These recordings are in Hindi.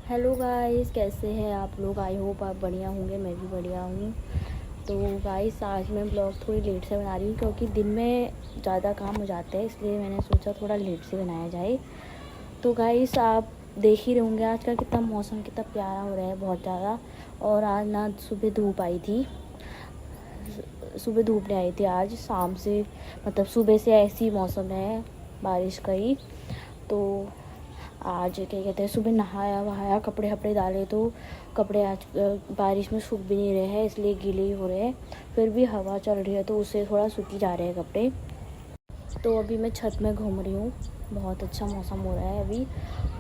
हेलो गाइस, कैसे हैं आप लोग। आई होप आप बढ़िया होंगे, मैं भी बढ़िया हूँ। तो गाइस, आज मैं ब्लॉग थोड़ी लेट से बना रही हूँ क्योंकि दिन में ज़्यादा काम हो जाते हैं, इसलिए मैंने सोचा थोड़ा लेट से बनाया जाए। तो गाइस, आप देख ही रहे होंगे आज का कितना मौसम कितना प्यारा हो रहा है, बहुत ज़्यादा। और आज ना सुबह धूप आई थी, सुबह धूप नहीं आई थी आज शाम से, मतलब सुबह से ऐसी मौसम है बारिश का ही। तो आज क्या कहते हैं, सुबह नहाया वहाया, कपड़े वपड़े डाले तो कपड़े आज बारिश में सूख भी नहीं रहे हैं, इसलिए गीले ही हो रहे हैं। फिर भी हवा चल रही है तो उससे थोड़ा सूखी जा रहे हैं कपड़े। तो अभी मैं छत में घूम रही हूँ, बहुत अच्छा मौसम हो रहा है अभी।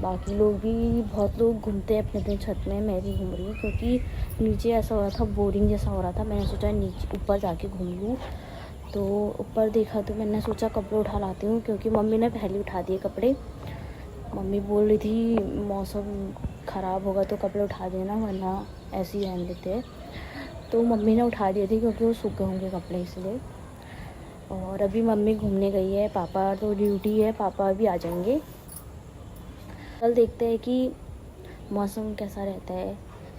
बाकी लोग भी, बहुत लोग घूमते हैं अपने अपने छत में, मैं भी घूम रही हूँ क्योंकि नीचे ऐसा हो रहा था, बोरिंग जैसा हो रहा था। मैंने सोचा नीचे ऊपर जाके घूम लूँ। तो ऊपर देखा तो मैंने सोचा कपड़े उठा लाती हूँ, क्योंकि मम्मी ने पहले उठा दिए कपड़े। मम्मी बोल रही थी मौसम ख़राब होगा तो कपड़े उठा देना, वरना ऐसे ही रहने देते हैं। तो मम्मी ने उठा दिए थे क्योंकि वो सूख गए होंगे कपड़े, इसलिए। और अभी मम्मी घूमने गई है, पापा तो ड्यूटी है, पापा अभी आ जाएंगे। कल देखते हैं कि मौसम कैसा रहता है,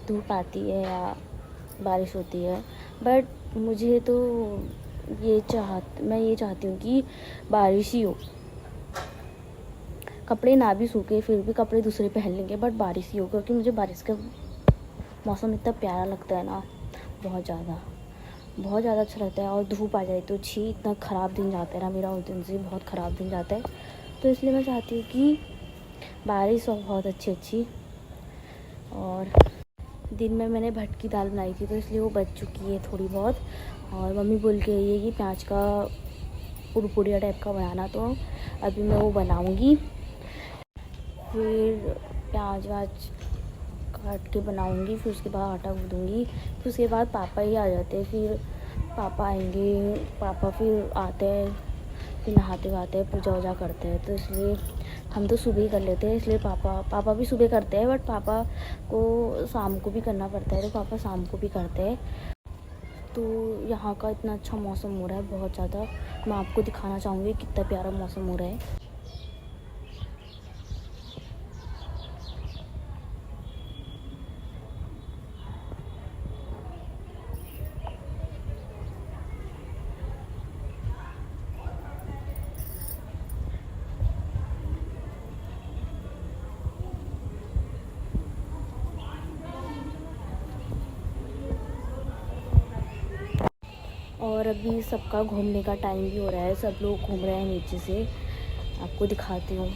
धूप आती है या बारिश होती है। बट मुझे तो मैं ये चाहती हूँ कि बारिश ही हो। कपड़े ना भी सूखे फिर भी कपड़े दूसरे पहन लेंगे, बट बारिश ही हो, क्योंकि मुझे बारिश का मौसम इतना प्यारा लगता है ना, बहुत ज़्यादा अच्छा लगता है। और धूप आ जाए तो छी, इतना ख़राब दिन जाता है ना मेरा, उस दिन से बहुत ख़राब दिन जाता है। तो इसलिए मैं चाहती हूँ कि बारिश हो बहुत अच्छी। और दिन में मैंने भटकी दाल बनाई थी तो इसलिए वो बच चुकी है थोड़ी बहुत। और मम्मी बोल के गई है कि प्याज का पुड़पुड़िया टाइप का बनाना, तो अभी मैं वो बनाऊँगी। फिर प्याज वाज काट के बनाऊँगी, फिर उसके बाद आटा गूँथूँगी। फिर उसके बाद पापा ही आ जाते हैं, फिर पापा आएंगे, पापा फिर आते हैं, फिर नहाते वहाते हैं, पूजा वूजा करते हैं। तो इसलिए हम तो सुबह ही कर लेते हैं, इसलिए पापा भी सुबह करते हैं, बट पापा को शाम को भी करना पड़ता है, तो पापा शाम को भी करते हैं। तो यहाँ का इतना अच्छा मौसम हो रहा है, बहुत ज़्यादा। मैं आपको दिखाना चाहूँगी कितना प्यारा मौसम हो रहा है। और अभी सबका घूमने का टाइम भी हो रहा है, सब लोग घूम रहे हैं नीचे से, आपको दिखाती हूँ।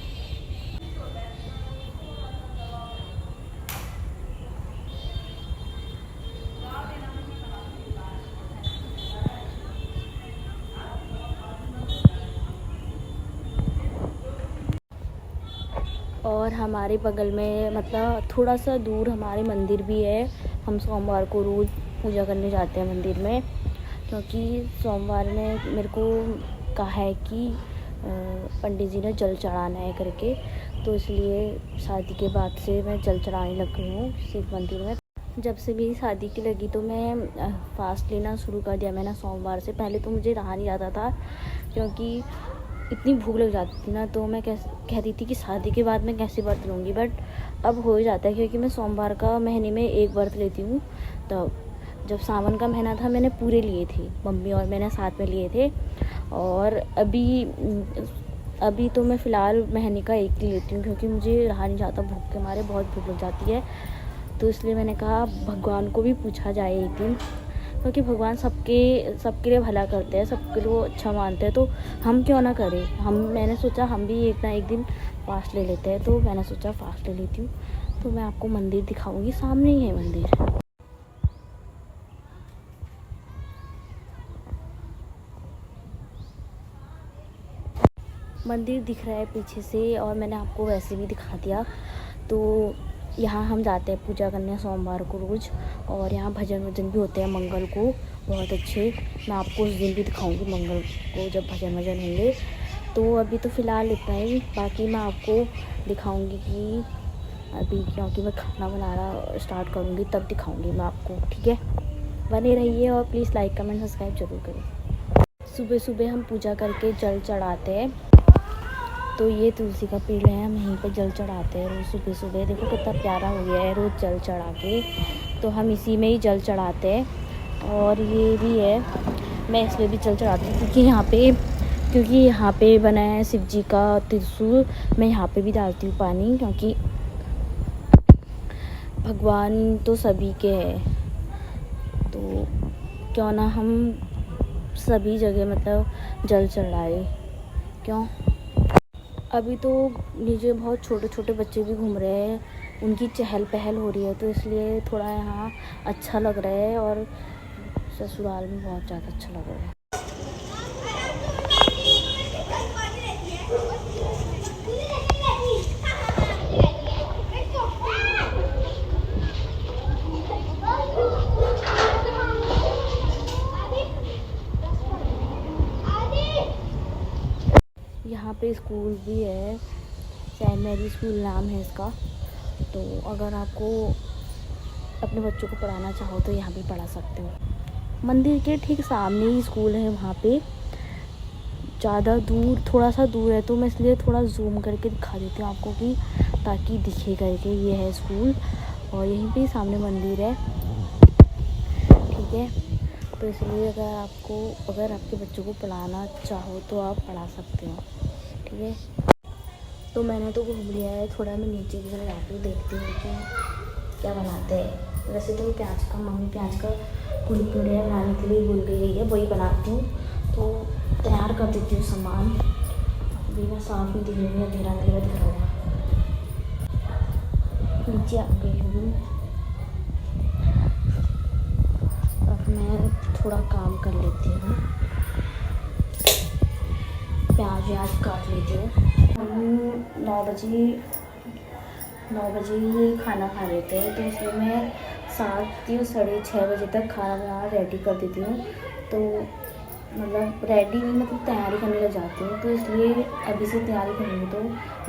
और हमारे बगल में, मतलब थोड़ा सा दूर हमारे मंदिर भी है। हम सोमवार को रोज़ पूजा करने जाते हैं मंदिर में, क्योंकि सोमवार में मेरे को कहा है कि पंडित जी ने जल चढ़ाना है करके। तो इसलिए शादी के बाद से मैं जल चढ़ाने लग गई हूँ शिव मंदिर में। जब से मेरी शादी की लगी तो मैं फास्ट लेना शुरू कर दिया मैंने सोमवार से। पहले तो मुझे रहा नहीं जाता था, क्योंकि इतनी भूख लग जाती थी ना, तो मैं कहती थी कि शादी के बाद मैं कैसे व्रत लूँगी। बट अब हो जाता है, क्योंकि मैं सोमवार का महीने में एक व्रत लेती हूँ। तब जब सावन का महीना था मैंने पूरे लिए थे, मम्मी और मैंने साथ में लिए थे। और अभी तो मैं फ़िलहाल महीने का एक ही लेती हूँ, क्योंकि मुझे रहा नहीं जाता, भूख के मारे बहुत भूख लग जाती है। तो इसलिए मैंने कहा भगवान को भी पूछा जाए एक दिन, क्योंकि भगवान सबके लिए भला करते हैं, सबके लिए अच्छा मानते हैं, तो हम क्यों ना करें। मैंने सोचा हम भी एक ना एक दिन फास्ट ले लेते हैं, तो मैंने सोचा फास्ट ले लेती हूँ। तो मैं आपको मंदिर दिखाऊंगी, सामने ही है मंदिर। मंदिर दिख रहा है पीछे से, और मैंने आपको वैसे भी दिखा दिया। तो यहाँ हम जाते हैं पूजा करने सोमवार को रोज़, और यहाँ भजन वजन भी होते हैं मंगल को, बहुत अच्छे। मैं आपको उस दिन भी दिखाऊंगी मंगल को, जब भजन वजन होंगे। तो अभी तो फ़िलहाल इतना ही, बाकी मैं आपको दिखाऊंगी कि अभी, क्योंकि मैं खाना बनाना स्टार्ट करूँगी तब दिखाऊँगी मैं आपको, ठीक है। बने रहिए, और प्लीज़ लाइक कमेंट सब्सक्राइब ज़रूर करें। सुबह सुबह हम पूजा करके जल चढ़ाते हैं, तो ये तुलसी का पेड़ है, हम यहीं पर जल चढ़ाते हैं रोज़ सुबह सुबह। देखो कितना प्यारा हो गया है रोज़ जल चढ़ा के, तो हम इसी में ही जल चढ़ाते हैं। और ये भी है, मैं इसमें भी जल चढ़ाती हूँ क्योंकि यहाँ पे बना है शिव जी का त्रिशूल। मैं यहाँ पे भी डालती हूँ पानी, क्योंकि भगवान तो सभी के हैं, तो क्यों ना हम सभी जगह मतलब जल चढ़ाए, क्यों। अभी तो नीचे बहुत छोटे छोटे बच्चे भी घूम रहे हैं, उनकी चहल पहल हो रही है, तो इसलिए थोड़ा यहाँ अच्छा लग रहा है। और ससुराल में बहुत ज़्यादा अच्छा लग रहा है। यहाँ पे स्कूल भी है, सेंट मैरी स्कूल नाम है इसका। तो अगर आपको अपने बच्चों को पढ़ाना चाहो तो यहाँ भी पढ़ा सकते हो। मंदिर के ठीक सामने ही स्कूल है वहाँ पे, ज़्यादा दूर, थोड़ा सा दूर है, तो मैं इसलिए थोड़ा जूम करके दिखा देती हूँ आपको, कि ताकि दिखे करके ये है स्कूल। और यहीं पे सामने मंदिर है, ठीक है। तो इसलिए अगर आपके बच्चों को पढ़ाना चाहो तो आप पढ़ा सकते हो, ठीक है। तो मैंने तो घूम लिया है, थोड़ा मैं नीचे की तरफ जाती हूँ, देखती हूँ कि क्या बनाते हैं। वैसे तो मम्मी प्याज का पूड़ी पूड़ियाँ बनाने के लिए भूल गई है, वही बनाती हूँ, तो तैयार कर देती हूँ सामान। अभी मैं साफ नहीं दिख रही हूँ, अंधेरा अंधेरा दिख रहा है। नीचे आ गई हूँ, अब मैं थोड़ा काम कर लेती हूँ, प्याज काट लेती हूँ। हम 9 बजे ही खाना खा लेते हैं, तो इसलिए मैं 7 या 6:30 बजे तक खाना बनाना रेडी कर देती हूँ। तो मतलब रेडी नहीं, मतलब तैयारी करने लग जाती हूँ, तो इसलिए अभी से तैयारी करूँगी तो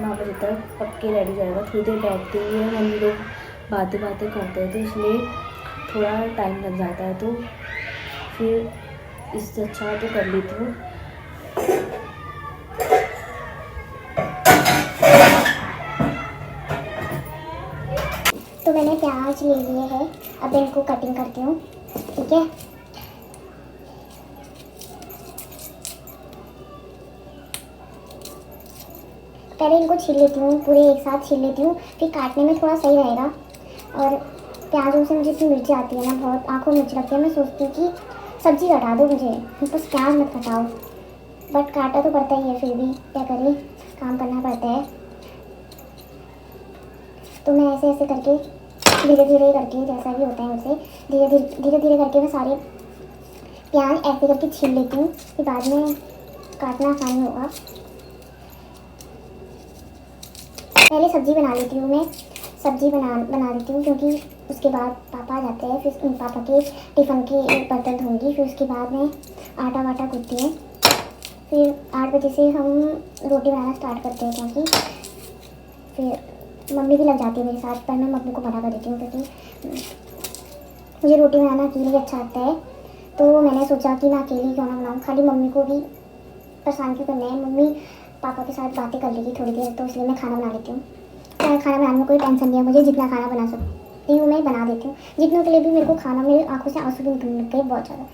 9 बजे तक पक्के रेडी जाएगा। थोड़ी देर बैठते ही है, मम्मी लोग बातें करते हैं, तो इसलिए थोड़ा टाइम लग जाता है, तो फिर इससे अच्छा तो कर लेती हूँ। तो मैंने प्याज ले लिए है, अब इनको कटिंग करती हूँ, ठीक है। पहले इनको छील लेती हूँ, पूरे एक साथ छील लेती हूँ, फिर काटने में थोड़ा सही रहेगा। और प्याजों से मुझे इतनी मिर्ची आती है ना, बहुत आंखों में मिर्च लगती है, मैं सोचती हूँ कि सब्जी कटा दो मुझे, बस प्याज मत कटाओ। बट काटा तो पड़ता ही है, फिर भी क्या करें, काम करना पड़ता है। तो मैं ऐसे ऐसे करके धीरे धीरे करके, जैसा भी होता है वैसे धीरे धीरे करके मैं सारे प्याज ऐसे करके छील लेती हूँ, फिर बाद में काटना आसानी होगा। पहले सब्ज़ी बना लेती हूँ, मैं सब्ज़ी बना देती हूँ, क्योंकि उसके बाद पापा आ जाते हैं, फिर पापा के टिफ़िन के बर्तन धोंगी, फिर उसके बाद मैं आटा वाटा गूँथती हूँ। फिर 8 बजे से हम रोटी बनाना स्टार्ट करते हैं, क्योंकि फिर मम्मी भी लग जाती है मेरे साथ, पर मैं मम्मी को मना कर देती हूँ, क्योंकि मुझे रोटी बनाना अकेले अच्छा लगता है। तो मैंने सोचा कि मैं अकेली क्यों ना बनाऊँ, खाली मम्मी को भी परेशान क्यों करना है। मम्मी पापा के साथ बातें कर लेगी थोड़ी देर, तो इसलिए मैं खाना बना लेती हूँ। खाना बनाने में कोई टेंशन नहीं है मुझे, जितना खाना बना सकती हूँ मैं बना देती हूँ। जितनों के लिए भी मेरे को खाना, मेरी आंखों से आंसू भी निकलने लग गए बहुत ज़्यादा।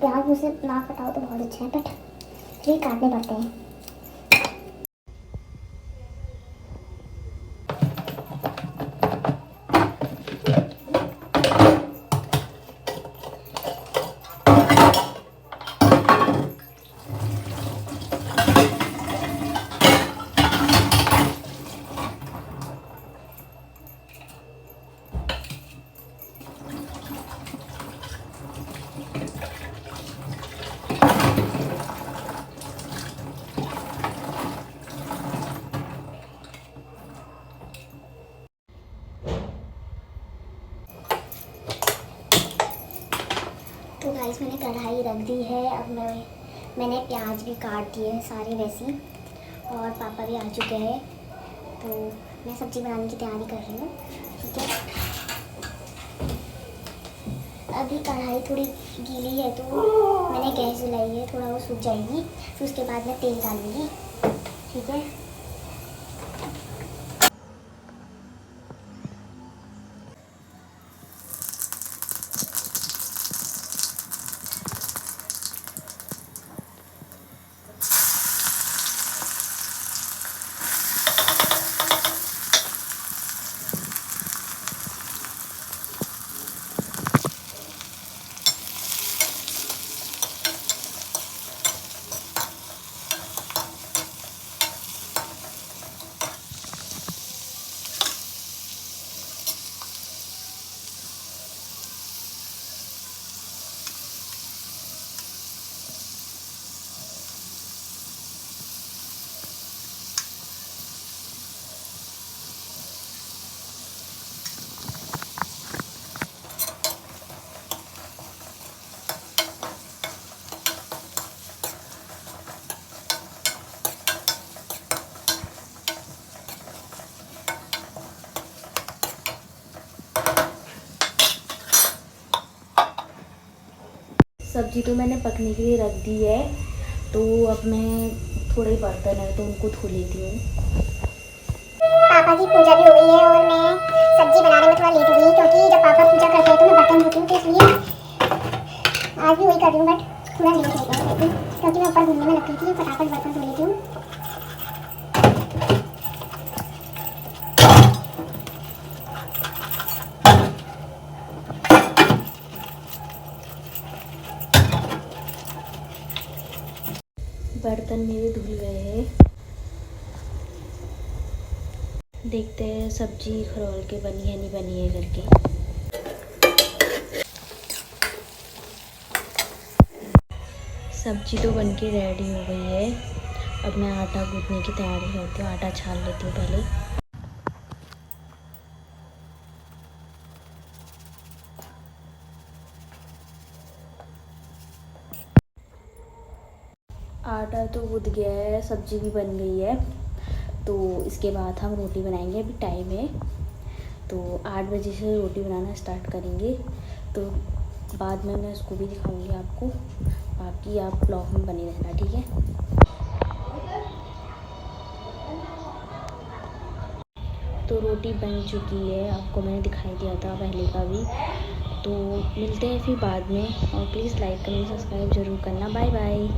प्याज मुझसे ना कटाओ तो बहुत अच्छा है, बट फिर काटने पड़ते हैं। तो गाइस मैंने कढ़ाई रख दी है, अब मैंने प्याज भी काट दिए हैं सारे वैसी, और पापा भी आ चुके हैं, तो मैं सब्ज़ी बनाने की तैयारी कर रही हूँ, ठीक है। अभी कढ़ाई थोड़ी गीली है, तो मैंने गैस जलाई है, थोड़ा वो सूख जाएगी, फिर उसके बाद मैं तेल डालूँगी, ठीक है। सब्जी तो मैंने पकने के लिए रख दी है, तो अब मैं थोड़े बर्तन है तो उनको धो लेती हूँ। पापा की पूजा भी हो गई है और मैं सब्जी बनाने में थोड़ा लेट हो गई, क्योंकि जब पापा पूजा करते हैं तो मैं बर्तन धोती हूँ, तो इसलिए आज भी वही कर रही हूँ, बट थोड़ा लेट हो गया है क्योंकि मैं ऊपर घूमने में लग गई थी। फटाफट बर्तन धो लेती हूँ। बर्तन मेरे धुल गए हैं। देखते हैं सब्जी खरोल के बनी है नहीं बनी है करके। सब्जी तो बनके रेडी हो गई है। अब मैं आटा गूंथने की तैयारी करती हूँ। आटा छान लेती हूँ पहले। आटा तो गूंथ गया है, सब्जी भी बन गई है, तो इसके बाद हम रोटी बनाएंगे। अभी टाइम है तो 8 बजे से रोटी बनाना स्टार्ट करेंगे, तो बाद में मैं उसको भी दिखाऊंगी आपको। बाकी आप ब्लॉग में बने रहना, ठीक है। तो रोटी बन चुकी है, आपको मैंने दिखाई दिया था पहले का भी। तो मिलते हैं फिर बाद में, और प्लीज़ लाइक कमेंट सब्सक्राइब ज़रूर करना। Bye bye.